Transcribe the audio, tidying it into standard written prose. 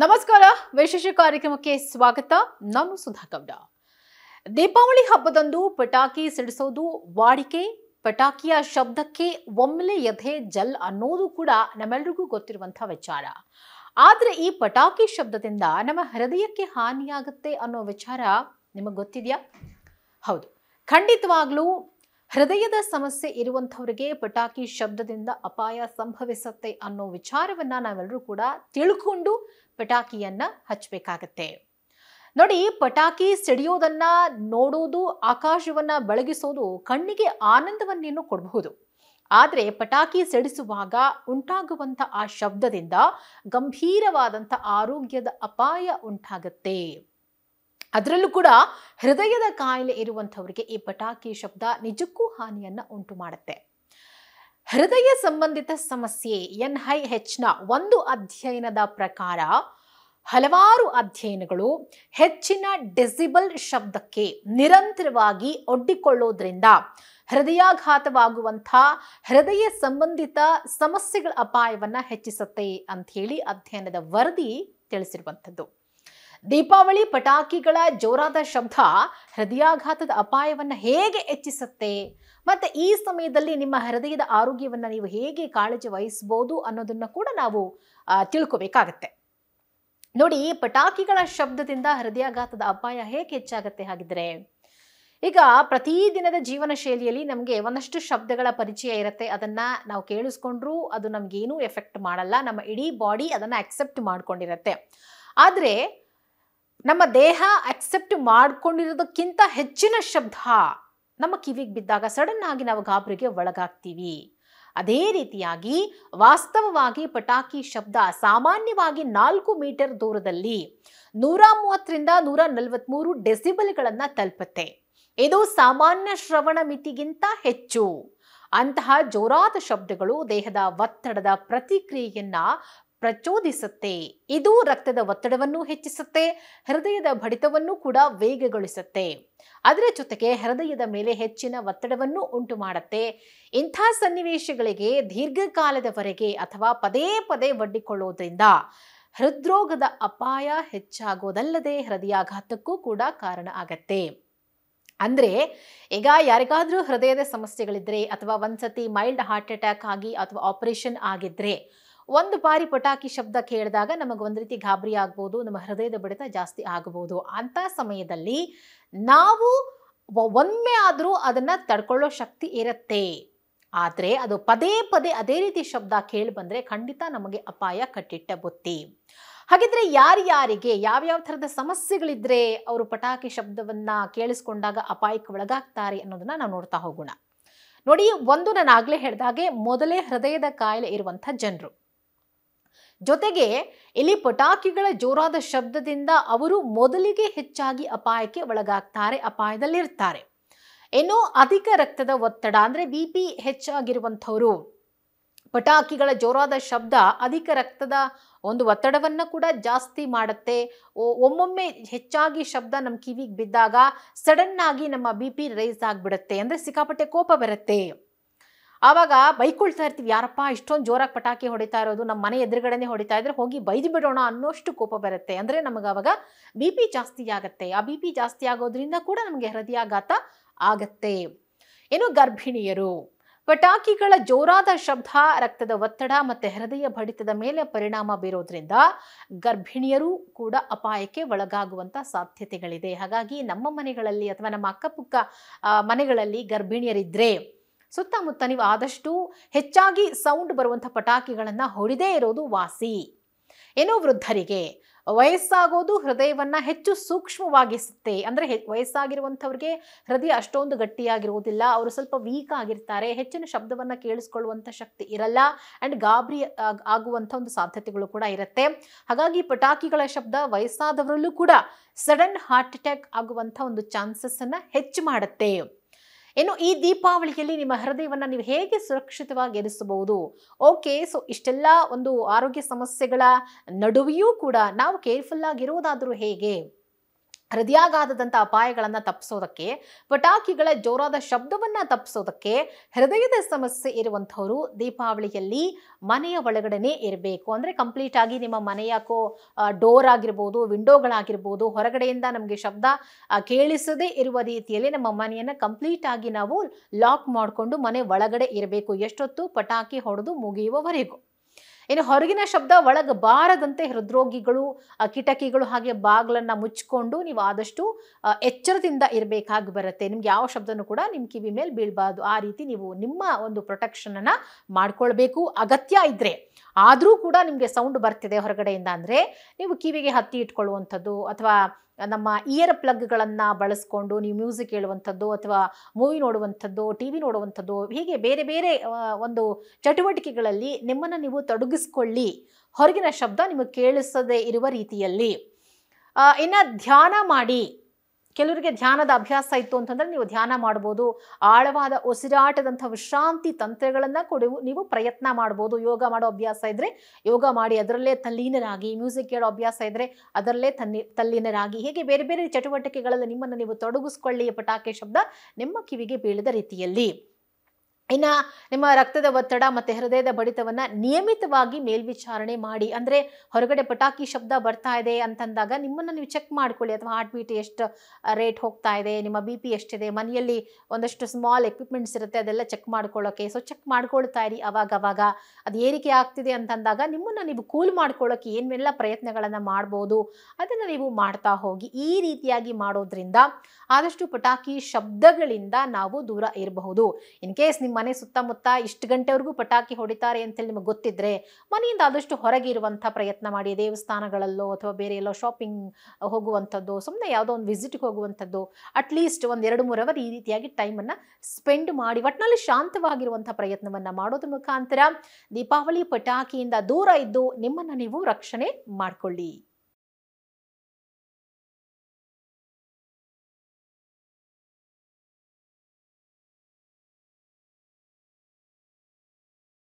ನಮಸ್ಕಾರ ವಿಶೇಷ ಕಾರ್ಯಕ್ರಮಕ್ಕೆ ಸ್ವಾಗತ. ನಾನು ಸುಧಾಗೌಡ. ದೀಪಾವಳಿ ಹಬ್ಬದಂದು ಪಟಾಕಿ ಸಿಡಿಸೋದು ವಾಡಿಕೆ. ಪಟಾಕಿಯ ಶಬ್ದಕ್ಕೆ ಒಮ್ಮೆಲೆ ಎದೆ ಜಲ್ ಅನ್ನೋದು ಕೂಡ ನಮ್ಮೆಲ್ಲರಿಗೂ ಗೊತ್ತಿರುವಂತಹ ವಿಚಾರ. ಆದ್ರೆ ಈ ಪಟಾಕಿ ಶಬ್ದದಿಂದ ನಮ್ಮ ಹೃದಯಕ್ಕೆ ಹಾನಿಯಾಗುತ್ತೆ ಅನ್ನೋ ವಿಚಾರ ನಿಮಗೆ ಗೊತ್ತಿದೆಯಾ? ಹೌದು, ಖಂಡಿತವಾಗ್ಲೂ ಹೃದಯದ ಸಮಸ್ಯೆ ಇರುವಂಥವರಿಗೆ ಪಟಾಕಿ ಶಬ್ದದಿಂದ ಅಪಾಯ ಸಂಭವಿಸುತ್ತೆ ಅನ್ನೋ ವಿಚಾರವನ್ನ ನಾವೆಲ್ಲರೂ ಕೂಡ ತಿಳ್ಕೊಂಡು ಪಟಾಕಿಯನ್ನ ಹಚ್ಚಬೇಕಾಗತ್ತೆ. ನೋಡಿ, ಪಟಾಕಿ ಸಿಡಿಯೋದನ್ನ ನೋಡೋದು, ಆಕಾಶವನ್ನ ಬೆಳಗಿಸೋದು ಕಣ್ಣಿಗೆ ಆನಂದವನ್ನೇನು ಕೊಡಬಹುದು. ಆದ್ರೆ ಪಟಾಕಿ ಸಿಡಿಸುವಾಗ ಉಂಟಾಗುವಂತ ಆ ಶಬ್ದದಿಂದ ಗಂಭೀರವಾದಂತ ಆರೋಗ್ಯದ ಅಪಾಯ ಉಂಟಾಗತ್ತೆ. ಅದರಲ್ಲೂ ಕೂಡ ಹೃದಯದ ಕಾಯಿಲೆ ಇರುವಂಥವರಿಗೆ ಈ ಪಟಾಕಿ ಶಬ್ದ ನಿಜಕ್ಕೂ ಹಾನಿಯನ್ನ ಉಂಟು ಮಾಡುತ್ತೆ. ಹೃದಯ ಸಂಬಂಧಿತ ಸಮಸ್ಯೆ NIH ಒಂದು ಅಧ್ಯಯನದ ಪ್ರಕಾರ ಹಲವಾರು ಅಧ್ಯಯನಗಳು ಹೆಚ್ಚಿನ ಡೆಸಿಬಲ್ ಶಬ್ದಕ್ಕೆ ನಿರಂತರವಾಗಿ ಒಡ್ಡಿಕೊಳ್ಳೋದ್ರಿಂದ ಹೃದಯಾಘಾತವಾಗುವಂಥ ಹೃದಯ ಸಂಬಂಧಿತ ಸಮಸ್ಯೆಗಳ ಅಪಾಯವನ್ನ ಹೆಚ್ಚಿಸುತ್ತೆ ಅಂತ ಹೇಳಿ ಅಧ್ಯಯನದ ವರದಿ ತಿಳಿಸಿರುವಂಥದ್ದು. ದೀಪಾವಳಿ ಪಟಾಕಿಗಳ ಜೋರಾದ ಶಬ್ದ ಹೃದಯಾಘಾತದ ಅಪಾಯವನ್ನ ಹೇಗೆ ಹೆಚ್ಚಿಸುತ್ತೆ, ಮತ್ತೆ ಈ ಸಮಯದಲ್ಲಿ ನಿಮ್ಮ ಹೃದಯದ ಆರೋಗ್ಯವನ್ನ ನೀವು ಹೇಗೆ ಕಾಳಜಿ ವಹಿಸಬಹುದು ಅನ್ನೋದನ್ನ ಕೂಡ ನಾವು ತಿಳ್ಕೋಬೇಕಾಗತ್ತೆ. ನೋಡಿ, ಪಟಾಕಿಗಳ ಶಬ್ದದಿಂದ ಹೃದಯಾಘಾತದ ಅಪಾಯ ಹೇಗೆ ಹೆಚ್ಚಾಗತ್ತೆ ಹಾಗಿದ್ರೆ? ಈಗ ಪ್ರತಿದಿನದ ಜೀವನ ಶೈಲಿಯಲ್ಲಿ ನಮಗೆ ಒಂದಷ್ಟು ಶಬ್ದಗಳ ಪರಿಚಯ ಇರುತ್ತೆ. ಅದನ್ನ ನಾವು ಕೇಳಿಸ್ಕೊಂಡ್ರೂ ಅದು ನಮ್ಗೇನೂ ಎಫೆಕ್ಟ್ ಮಾಡಲ್ಲ. ನಮ್ಮ ಇಡೀ ಬಾಡಿ ಅದನ್ನ ಅಕ್ಸೆಪ್ಟ್ ಮಾಡ್ಕೊಂಡಿರತ್ತೆ. ಆದ್ರೆ ನಮ್ಮ ದೇಹ ಅಕ್ಸೆಪ್ಟ್ ಮಾಡ್ಕೊಂಡಿರೋದಕ್ಕಿಂತ ಹೆಚ್ಚಿನ ಶಬ್ದ ನಮ್ಮ ಕಿವಿಗೆ ಬಿದ್ದಾಗ ಸಡನ್ ಆಗಿ ನಾವು ಗಾಬರಿಗೆ ಒಳಗಾಗ್ತೀವಿ. ಅದೇ ರೀತಿಯಾಗಿ ವಾಸ್ತವವಾಗಿ ಪಟಾಕಿ ಶಬ್ದ ಸಾಮಾನ್ಯವಾಗಿ 4 ಮೀಟರ್ ದೂರದಲ್ಲಿ 130ರಿಂದ 143 ಡೆಸಿಬಲ್ಗಳನ್ನ ತಲುಪುತ್ತೆ. ಇದು ಸಾಮಾನ್ಯ ಶ್ರವಣ ಮಿತಿಗಿಂತ ಹೆಚ್ಚು. ಅಂತಹ ಜೋರಾದ ಶಬ್ದಗಳು ದೇಹದ ಒತ್ತಡದ ಪ್ರತಿಕ್ರಿಯೆಯನ್ನ ಪ್ರಚೋದಿಸುತ್ತೆ. ಇದು ರಕ್ತದ ಒತ್ತಡವನ್ನು ಹೆಚ್ಚಿಸುತ್ತೆ, ಹೃದಯದ ಬಡಿತವನ್ನು ಕೂಡ ವೇಗಗೊಳಿಸುತ್ತೆ. ಅದರ ಜೊತೆಗೆ ಹೃದಯದ ಮೇಲೆ ಹೆಚ್ಚಿನ ಒತ್ತಡವನ್ನು ಉಂಟು ಮಾಡುತ್ತೆ. ಇಂಥ ಸನ್ನಿವೇಶಗಳಿಗೆ ದೀರ್ಘಕಾಲದವರೆಗೆ ಅಥವಾ ಪದೇ ಪದೇ ಒಡ್ಡಿಕೊಳ್ಳೋದ್ರಿಂದ ಹೃದ್ರೋಗದ ಅಪಾಯ ಹೆಚ್ಚಾಗೋದಲ್ಲದೆ ಹೃದಯಾಘಾತಕ್ಕೂ ಕೂಡ ಕಾರಣ ಆಗತ್ತೆ. ಅಂದ್ರೆ ಈಗ ಯಾರಿಗಾದ್ರೂ ಹೃದಯದ ಸಮಸ್ಯೆಗಳಿದ್ರೆ ಅಥವಾ ಒಂದ್ಸತಿ ಮೈಲ್ಡ್ ಹಾರ್ಟ್ ಅಟ್ಯಾಕ್ ಆಗಿ ಅಥವಾ ಆಪರೇಷನ್ ಆಗಿದ್ರೆ ಒಂದು ಬಾರಿ ಪಟಾಕಿ ಶಬ್ದ ಕೇಳಿದಾಗ ನಮಗೆ ಒಂದು ರೀತಿ ಗಾಬರಿ ಆಗ್ಬೋದು, ನಮ್ಮ ಹೃದಯದ ಬಡಿತ ಜಾಸ್ತಿ ಆಗಬಹುದು. ಅಂತ ಸಮಯದಲ್ಲಿ ನಾವು ಒಮ್ಮೆ ಆದ್ರೂ ಅದನ್ನ ತಡ್ಕೊಳ್ಳೋ ಶಕ್ತಿ ಇರುತ್ತೆ. ಆದ್ರೆ ಅದು ಪದೇ ಪದೇ ಅದೇ ರೀತಿ ಶಬ್ದ ಕೇಳಿ ಬಂದ್ರೆ ಖಂಡಿತ ನಮಗೆ ಅಪಾಯ ಕಟ್ಟಿಟ್ಟ ಬುತ್ತಿ. ಹಾಗಿದ್ರೆ ಯಾರ್ಯಾರಿಗೆ ಯಾವ್ಯಾವ ಥರದ ಸಮಸ್ಯೆಗಳಿದ್ರೆ ಅವರು ಪಟಾಕಿ ಶಬ್ದವನ್ನ ಕೇಳಿಸ್ಕೊಂಡಾಗ ಅಪಾಯಕ್ಕೆ ಒಳಗಾಗ್ತಾರೆ ಅನ್ನೋದನ್ನ ನಾವು ನೋಡ್ತಾ ಹೋಗೋಣ. ನೋಡಿ, ಒಂದು ನಾನು ಆಗ್ಲೇ ಹೇಳಿದಾಗೆ ಮೊದಲೇ ಹೃದಯದ ಕಾಯಿಲೆ ಇರುವಂಥ ಜನರು, ಜೊತೆಗೆ ಇಲ್ಲಿ ಪಟಾಕಿಗಳ ಜೋರಾದ ಶಬ್ದದಿಂದ ಅವರು ಮೊದಲಿಗೆ ಹೆಚ್ಚಾಗಿ ಅಪಾಯಕ್ಕೆ ಒಳಗಾಗ್ತಾರೆ, ಅಪಾಯದಲ್ಲಿರ್ತಾರೆ. ಇನ್ನು ಅಧಿಕ ರಕ್ತದ ಒತ್ತಡ ಅಂದ್ರೆ BP ಹೆಚ್ಚಾಗಿರುವಂಥವ್ರು, ಪಟಾಕಿಗಳ ಜೋರಾದ ಶಬ್ದ ಅಧಿಕ ರಕ್ತದ ಒಂದು ಒತ್ತಡವನ್ನ ಕೂಡ ಜಾಸ್ತಿ ಮಾಡುತ್ತೆ. ಒಮ್ಮೊಮ್ಮೆ ಹೆಚ್ಚಾಗಿ ಶಬ್ದ ನಮ್ಮ ಕಿವಿಗೆ ಬಿದ್ದಾಗ ಸಡನ್ ಆಗಿ ನಮ್ಮ BP ರೈಸ್ ಆಗ್ಬಿಡುತ್ತೆ, ಅಂದ್ರೆ ಸಿಕ್ಕಾಪಟ್ಟೆ ಕೋಪ ಬರುತ್ತೆ. ಆವಾಗ ಬೈಕೊಳ್ತಾ ಇರ್ತೀವಿ, ಯಾರಪ್ಪ ಇಷ್ಟೊಂದು ಜೋರಾಗಿ ಪಟಾಕಿ ಹೊಡಿತಾ ಇರೋದು, ನಮ್ಮ ಮನೆ ಎದುರುಗಡೆನೆ ಹೊಡಿತಾ ಇದ್ರೆ ಹೋಗಿ ಬೈದು ಬಿಡೋಣ ಅನ್ನೋಷ್ಟು ಕೋಪ ಬರುತ್ತೆ. ಅಂದ್ರೆ ನಮಗೆ ಅವಾಗ BP ಜಾಸ್ತಿ ಆಗತ್ತೆ. ಆ BP ಜಾಸ್ತಿ ಆಗೋದ್ರಿಂದ ಕೂಡ ನಮಗೆ ಹೃದಯಾಘಾತ ಆಗತ್ತೆ. ಇನ್ನು ಗರ್ಭಿಣಿಯರು, ಪಟಾಕಿಗಳ ಜೋರಾದ ಶಬ್ದ ರಕ್ತದ ಒತ್ತಡ ಮತ್ತೆ ಹೃದಯ ಬಡಿತದ ಮೇಲೆ ಪರಿಣಾಮ ಬೀರೋದ್ರಿಂದ ಗರ್ಭಿಣಿಯರು ಕೂಡ ಅಪಾಯಕ್ಕೆ ಒಳಗಾಗುವಂತ ಸಾಧ್ಯತೆಗಳಿದೆ. ಹಾಗಾಗಿ ನಮ್ಮ ಮನೆಗಳಲ್ಲಿ ಅಥವಾ ನಮ್ಮ ಅಕ್ಕಪಕ್ಕ ಮನೆಗಳಲ್ಲಿ ಗರ್ಭಿಣಿಯರಿದ್ರೆ ಸುತ್ತಮುತ್ತ ನೀವು ಆದಷ್ಟು ಹೆಚ್ಚಾಗಿ ಸೌಂಡ್ ಬರುವಂಥ ಪಟಾಕಿಗಳನ್ನ ಹೊಡಿದೇ ಇರೋದು ವಾಸಿ. ಏನೋ ವೃದ್ಧರಿಗೆ ವಯಸ್ಸಾಗೋದು ಹೃದಯವನ್ನ ಹೆಚ್ಚು ಸೂಕ್ಷ್ಮವಾಗಿಸುತ್ತೆ. ಅಂದ್ರೆ ವಯಸ್ಸಾಗಿರುವಂಥವ್ರಿಗೆ ಹೃದಯ ಅಷ್ಟೊಂದು ಗಟ್ಟಿಯಾಗಿರುವುದಿಲ್ಲ, ಅವರು ಸ್ವಲ್ಪ ವೀಕ್ ಆಗಿರ್ತಾರೆ, ಹೆಚ್ಚಿನ ಶಬ್ದವನ್ನ ಕೇಳಿಸ್ಕೊಳ್ಳುವಂಥ ಶಕ್ತಿ ಇರಲ್ಲ, ಅಂಡ್ ಗಾಬರಿ ಆಗುವಂಥ ಒಂದು ಸಾಧ್ಯತೆಗಳು ಕೂಡ ಇರುತ್ತೆ. ಹಾಗಾಗಿ ಪಟಾಕಿಗಳ ಶಬ್ದ ವಯಸ್ಸಾದವರಲ್ಲೂ ಕೂಡ ಸಡನ್ ಹಾರ್ಟ್ ಅಟ್ಯಾಕ್ ಆಗುವಂಥ ಒಂದು ಚಾನ್ಸಸ್ ಅನ್ನ ಹೆಚ್ಚು ಮಾಡುತ್ತೆ. ಇನ್ನು ಈ ದೀಪಾವಳಿಯಲ್ಲಿ ನಿಮ್ಮ ಹೃದಯವನ್ನ ನೀವು ಹೇಗೆ ಸುರಕ್ಷಿತವಾಗಿ ಇರಿಸಬಹುದು? ಓಕೆ, ಸೊ ಇಷ್ಟೆಲ್ಲ ಒಂದು ಆರೋಗ್ಯ ಸಮಸ್ಯೆಗಳ ನಡುವೆಯೂ ಕೂಡ ನಾವು ಕೇರ್ಫುಲ್ ಆಗಿರೋದಾದ್ರೂ ಹೇಗೆ? ಹೃದಯಾಘಾತದಂಥ ಅಪಾಯಗಳನ್ನು ತಪ್ಪಿಸೋದಕ್ಕೆ, ಪಟಾಕಿಗಳ ಜೋರಾದ ಶಬ್ದವನ್ನು ತಪ್ಪಿಸೋದಕ್ಕೆ, ಹೃದಯದ ಸಮಸ್ಯೆ ಇರುವಂಥವರು ದೀಪಾವಳಿಯಲ್ಲಿ ಮನೆಯ ಒಳಗಡೆನೇ ಇರಬೇಕು. ಅಂದರೆ ಕಂಪ್ಲೀಟ್ ಆಗಿ ನಿಮ್ಮ ಮನೆಯ ಡೋರ್ ಆಗಿರ್ಬೋದು, ವಿಂಡೋಗಳಾಗಿರ್ಬೋದು, ಹೊರಗಡೆಯಿಂದ ನಮಗೆ ಶಬ್ದ ಕೇಳಿಸದೇ ಇರುವ ರೀತಿಯಲ್ಲಿ ನಮ್ಮ ಮನೆಯನ್ನು ಕಂಪ್ಲೀಟ್ ಆಗಿ ನಾವು ಲಾಕ್ ಮಾಡಿಕೊಂಡು ಮನೆ ಒಳಗಡೆ ಇರಬೇಕು, ಎಷ್ಟೊತ್ತು ಪಟಾಕಿ ಹೊಡೆದು ಮುಗಿಯುವವರೆಗೂ. ಇನ್ನು ಹೊರಗಿನ ಶಬ್ದ ಒಳಗೆ ಬಾರದಂತೆ ಹೃದ್ರೋಗಿಗಳು, ಕಿಟಕಿಗಳು ಹಾಗೆ ಬಾಗಿಲನ್ನು ಮುಚ್ಚಿಕೊಂಡು ನೀವು ಆದಷ್ಟು ಎಚ್ಚರದಿಂದ ಇರಬೇಕಾಗಿ ಬರುತ್ತೆ. ನಿಮ್ಗೆ ಯಾವ ಶಬ್ದನೂ ಕೂಡ ನಿಮ್ಮ ಕಿವಿ ಮೇಲೆ ಬೀಳಬಾರ್ದು. ಆ ರೀತಿ ನೀವು ನಿಮ್ಮ ಒಂದು ಪ್ರೊಟೆಕ್ಷನನ್ನು ಮಾಡ್ಕೊಳ್ಬೇಕು. ಅಗತ್ಯ ಇದ್ದರೆ ಆದರೂ ಕೂಡ ನಿಮಗೆ ಸೌಂಡ್ ಬರ್ತಿದೆ ಹೊರಗಡೆಯಿಂದ ಅಂದರೆ ನೀವು ಕಿವಿಗೆ ಹತ್ತಿ ಇಟ್ಕೊಳ್ಳುವಂಥದ್ದು ಅಥವಾ ನಮ್ಮ ಇಯರ್ ಪ್ಲಗ್ಗಳನ್ನು ಬಳಸ್ಕೊಂಡು ನೀವು ಮ್ಯೂಸಿಕ್ ಕೇಳುವಂಥದ್ದು ಅಥವಾ ಮೂವಿ ನೋಡುವಂಥದ್ದು, ಟಿ ವಿ ನೋಡುವಂಥದ್ದು, ಹೀಗೆ ಬೇರೆ ಬೇರೆ ಒಂದು ಚಟುವಟಿಕೆಗಳಲ್ಲಿ ನಿಮ್ಮನ್ನು ನೀವು ತೊಡಗಿಸ್ಕೊಳ್ಳಿ, ಹೊರಗಿನ ಶಬ್ದ ನಿಮಗೆ ಕೇಳಿಸದೇ ಇರುವ ರೀತಿಯಲ್ಲಿ. ಇನ್ನು ಧ್ಯಾನ ಮಾಡಿ. ಕೆಲವರಿಗೆ ಧ್ಯಾನದ ಅಭ್ಯಾಸ ಇತ್ತು ಅಂತಂದರೆ ನೀವು ಧ್ಯಾನ ಮಾಡ್ಬೋದು. ಆಳವಾದ ಉಸಿರಾಟದಂಥ ವಿಶ್ರಾಂತಿ ತಂತ್ರಗಳನ್ನು ಕೂಡ ನೀವು ಪ್ರಯತ್ನ ಮಾಡ್ಬೋದು. ಯೋಗ ಮಾಡೋ ಅಭ್ಯಾಸ ಇದ್ದರೆ ಯೋಗ ಮಾಡಿ ಅದರಲ್ಲೇ ತಲ್ಲೀನರಾಗಿ, ಮ್ಯೂಸಿಕ್ ಕೇಳೋ ಅಭ್ಯಾಸ ಇದ್ದರೆ ಅದರಲ್ಲೇ ತಲ್ಲೀನರಾಗಿ, ಹೀಗೆ ಬೇರೆ ಬೇರೆ ಚಟುವಟಿಕೆಗಳಲ್ಲಿ ನಿಮ್ಮನ್ನು ನೀವು ತೊಡಗಿಸ್ಕೊಳ್ಳಿ, ಪಟಾಕಿ ಶಬ್ದ ನಿಮ್ಮ ಕಿವಿಗೆ ಬೀಳದ ರೀತಿಯಲ್ಲಿ. ಇನ್ನು ನಿಮ್ಮ ರಕ್ತದ ಒತ್ತಡ ಮತ್ತು ಹೃದಯದ ಬಡಿತವನ್ನು ನಿಯಮಿತವಾಗಿ ಮೇಲ್ವಿಚಾರಣೆ ಮಾಡಿ. ಅಂದರೆ ಹೊರಗಡೆ ಪಟಾಕಿ ಶಬ್ದ ಬರ್ತಾ ಇದೆ ಅಂತಂದಾಗ ನಿಮ್ಮನ್ನು ನೀವು ಚೆಕ್ ಮಾಡ್ಕೊಳ್ಳಿ, ಅಥವಾ ಹಾರ್ಟ್ ಬೀಟ್ ಎಷ್ಟು ರೇಟ್ ಹೋಗ್ತಾ ಇದೆ, ನಿಮ್ಮ ಬಿ ಪಿ ಎಷ್ಟಿದೆ, ಮನೆಯಲ್ಲಿ ಒಂದಷ್ಟು ಸ್ಮಾಲ್ ಎಕ್ವಿಪ್ಮೆಂಟ್ಸ್ ಇರುತ್ತೆ ಅದೆಲ್ಲ ಚೆಕ್ ಮಾಡ್ಕೊಳ್ಳೋಕ್ಕೆ. ಸೊ ಚೆಕ್ ಮಾಡ್ಕೊಳ್ತಾ ಇರಿ ಅವಾಗ ಅದು ಏರಿಕೆ ಆಗ್ತಿದೆ ಅಂತಂದಾಗ ನಿಮ್ಮನ್ನು ನೀವು ಕೂಲ್ ಮಾಡ್ಕೊಳ್ಳೋಕ್ಕೆ ಏನೆಲ್ಲ ಪ್ರಯತ್ನಗಳನ್ನು ಮಾಡ್ಬೋದು ಅದನ್ನು ನೀವು ಮಾಡ್ತಾ ಹೋಗಿ. ಈ ರೀತಿಯಾಗಿ ಮಾಡೋದ್ರಿಂದ ಆದಷ್ಟು ಪಟಾಕಿ ಶಬ್ದಗಳಿಂದ ನಾವು ದೂರ ಇರಬಹುದು. ಇನ್ ಕೇಸ್ ನಿಮ್ಮ ಮನೆ ಸುತ್ತಮುತ್ತ ಇಷ್ಟು ಗಂಟೆವರೆಗೂ ಪಟಾಕಿ ಹೊಡಿತಾರೆ ಅಂತೇಳಿ ನಿಮಗೆ ಗೊತ್ತಿದ್ರೆ ಮನೆಯಿಂದ ಆದಷ್ಟು ಹೊರಗೆ ಇರುವಂಥ ಪ್ರಯತ್ನ ಮಾಡಿ. ದೇವಸ್ಥಾನಗಳಲ್ಲೋ ಅಥವಾ ಬೇರೆ ಎಲ್ಲೋ ಶಾಪಿಂಗ್ ಹೋಗುವಂಥದ್ದು, ಸುಮ್ಮನೆ ಯಾವುದೋ ಒಂದು ವಿಸಿಟ್ಗೆ ಹೋಗುವಂಥದ್ದು, ಅಟ್ಲೀಸ್ಟ್ ಒಂದು 2-3 ಅವರ್ ಈ ರೀತಿಯಾಗಿ ಟೈಮನ್ನು ಸ್ಪೆಂಡ್ ಮಾಡಿ ಒಟ್ಟಿನಲ್ಲಿ ಶಾಂತವಾಗಿರುವಂಥ ಪ್ರಯತ್ನವನ್ನು ಮಾಡೋದ್ರ ಮುಖಾಂತರ ದೀಪಾವಳಿ ಪಟಾಕಿಯಿಂದ ದೂರ ಇದ್ದು ನಿಮ್ಮನ್ನು ನೀವು ರಕ್ಷಣೆ ಮಾಡಿಕೊಳ್ಳಿ.